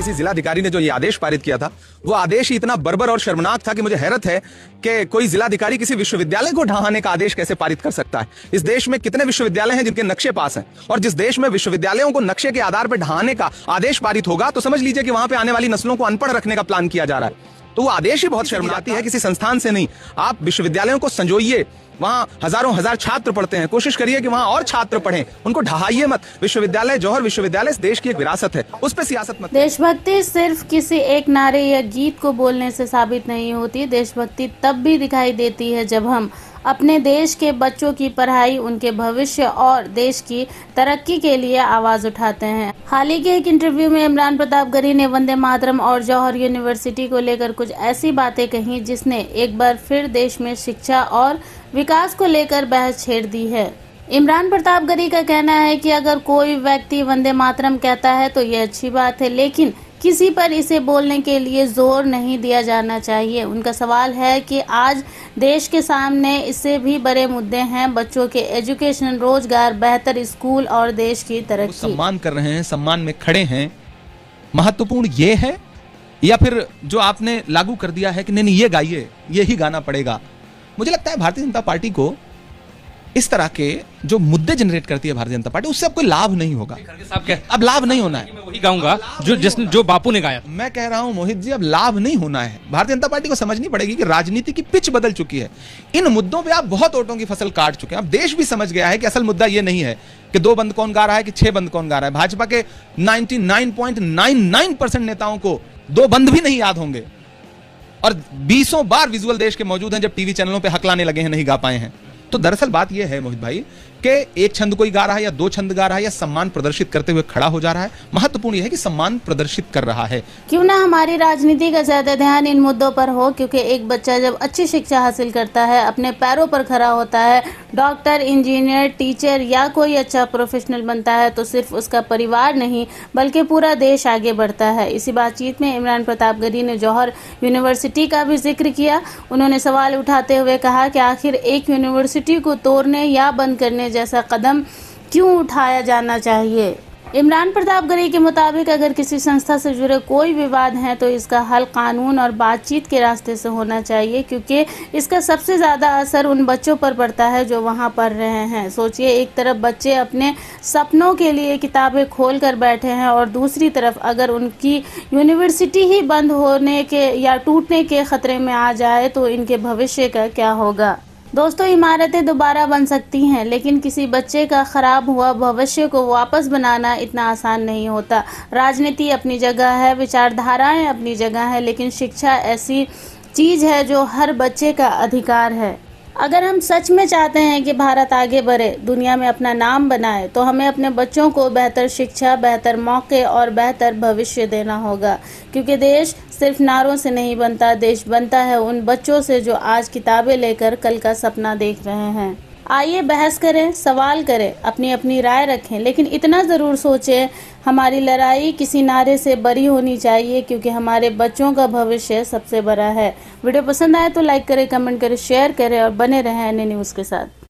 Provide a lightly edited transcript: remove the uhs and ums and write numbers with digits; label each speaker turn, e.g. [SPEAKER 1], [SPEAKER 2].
[SPEAKER 1] किसी जिलाधिकारी ने जो ये आदेश पारित किया था, वो आदेश ही इतना बर्बर और शर्मनाक था कि मुझे हैरत है कि कोई जिलाधिकारी किसी विश्वविद्यालय को ढहाने का आदेश कैसे पारित कर सकता है। इस देश में कितने विश्वविद्यालय हैं जिनके नक्शे पास हैं, और जिस देश में विश्वविद्यालयों को नक्शे के आधार पर ढहाने का आदेश पारित होगा तो समझ लीजिए कि वहां पे आने वाली नस्लों को अनपढ़ रखने का प्लान किया जा रहा है। तो वो आदेश ही बहुत शर्मनाती है, किसी संस्थान से नहीं। आप विश्वविद्यालयों को संजोइए, वहां हजारों हजार छात्र पढ़ते हैं, कोशिश करिए कि वहां और छात्र पढ़ें, उनको ढहाइए मत। विश्वविद्यालय, जौहर विश्वविद्यालय इस देश की एक विरासत है, उस पर सियासत मत।
[SPEAKER 2] देशभक्ति सिर्फ किसी एक नारे या गीत को बोलने से साबित नहीं होती। देशभक्ति तब भी दिखाई देती है जब हम अपने देश के बच्चों की पढ़ाई, उनके भविष्य और देश की तरक्की के लिए आवाज उठाते हैं। हाल ही के एक इंटरव्यू में इमरान प्रताप गरी ने वंदे मातरम और जौहर यूनिवर्सिटी को लेकर कुछ ऐसी बातें कही जिसने एक बार फिर देश में शिक्षा और विकास को लेकर बहस छेड़ दी है। इमरान प्रताप गरी का कहना है कि अगर कोई व्यक्ति वंदे मातरम कहता है तो ये अच्छी बात है, लेकिन किसी पर इसे बोलने के लिए जोर नहीं दिया जाना चाहिए। उनका सवाल है कि आज देश के सामने इससे भी बड़े मुद्दे हैं, बच्चों के एजुकेशन, रोजगार, बेहतर स्कूल और देश की तरक्की।
[SPEAKER 3] सम्मान कर रहे हैं, सम्मान में खड़े हैं, महत्वपूर्ण ये है, या फिर जो आपने लागू कर दिया है कि नहीं ये गाइए, ये ही गाना पड़ेगा। मुझे लगता है भारतीय जनता पार्टी को इस तरह के जो मुद्दे जनरेट करती है भारतीय जनता पार्टी, उससे अब कोई लाभ नहीं होगा। अब लाभ नहीं होना है।
[SPEAKER 4] मैं वही गाऊंगा जो बापू ने गाया।
[SPEAKER 3] मैं कह रहा हूं मोहित जी, अब लाभ नहीं होना है। भारतीय जनता पार्टी को समझनी पड़ेगी कि राजनीति की पिच बदल चुकी है। इन मुद्दों पे आप बहुत वोटों की फसल काट चुके हैं। अब देश भी समझ गया है कि असल मुद्दा ये नहीं है कि 2 बंद कौन गा रहा है कि 6 बंद कौन गा रहा है। भाजपा के 99.99% नेताओं को 2 बंद भी नहीं याद होंगे, और 20 बार विजुअल देश के मौजूद हैं जब टीवी चैनलों पे हकलाने लगे हैं, नहीं गा पाए हैं। तो दरअसल बात यह है मोहित भाई कि एक छंद कोई गा रहा है या 2 छंद गा रहा है या सम्मान प्रदर्शित करते हुए खड़ा हो जा रहा है, महत्वपूर्ण यह है कि सम्मान प्रदर्शित कर रहा है।
[SPEAKER 2] क्यों ना हमारी राजनीति का ज्यादा ध्यान इन मुद्दों पर हो, क्योंकि एक बच्चा जब अच्छी शिक्षा हासिल करता है, अपने पैरों पर खड़ा होता है, डॉक्टर, इंजीनियर, टीचर या कोई अच्छा प्रोफेशनल बनता है, तो सिर्फ उसका परिवार नहीं बल्कि पूरा देश आगे बढ़ता है। इसी बातचीत में इमरान प्रताप गरी ने जौहर यूनिवर्सिटी का भी जिक्र किया। उन्होंने सवाल उठाते हुए कहा कि आखिर एक यूनिवर्सिटी को तोड़ने या बंद करने जैसा कदम क्यों उठाया जाना चाहिए। इमरान प्रताप गरी के मुताबिक अगर किसी संस्था से जुड़े कोई विवाद हैं तो इसका हल कानून और बातचीत के रास्ते से होना चाहिए, क्योंकि इसका सबसे ज़्यादा असर उन बच्चों पर पड़ता है जो वहां पढ़ रहे हैं। सोचिए, एक तरफ बच्चे अपने सपनों के लिए किताबें खोल कर बैठे हैं और दूसरी तरफ अगर उनकी यूनिवर्सिटी ही बंद होने के या टूटने के खतरे में आ जाए तो इनके भविष्य का क्या होगा। दोस्तों, इमारतें दोबारा बन सकती हैं, लेकिन किसी बच्चे का खराब हुआ भविष्य को वापस बनाना इतना आसान नहीं होता। राजनीति अपनी जगह है, विचारधाराएं अपनी जगह है, लेकिन शिक्षा ऐसी चीज है जो हर बच्चे का अधिकार है। अगर हम सच में चाहते हैं कि भारत आगे बढ़े, दुनिया में अपना नाम बनाए, तो हमें अपने बच्चों को बेहतर शिक्षा, बेहतर मौके और बेहतर भविष्य देना होगा, क्योंकि देश सिर्फ नारों से नहीं बनता, देश बनता है उन बच्चों से जो आज किताबें लेकर कल का सपना देख रहे हैं। आइए बहस करें, सवाल करें, अपनी अपनी राय रखें, लेकिन इतना ज़रूर सोचें, हमारी लड़ाई किसी नारे से बड़ी होनी चाहिए, क्योंकि हमारे बच्चों का भविष्य सबसे बड़ा है। वीडियो पसंद आए तो लाइक करें, कमेंट करें, शेयर करें और बने रहें अन्य न्यूज़ के साथ।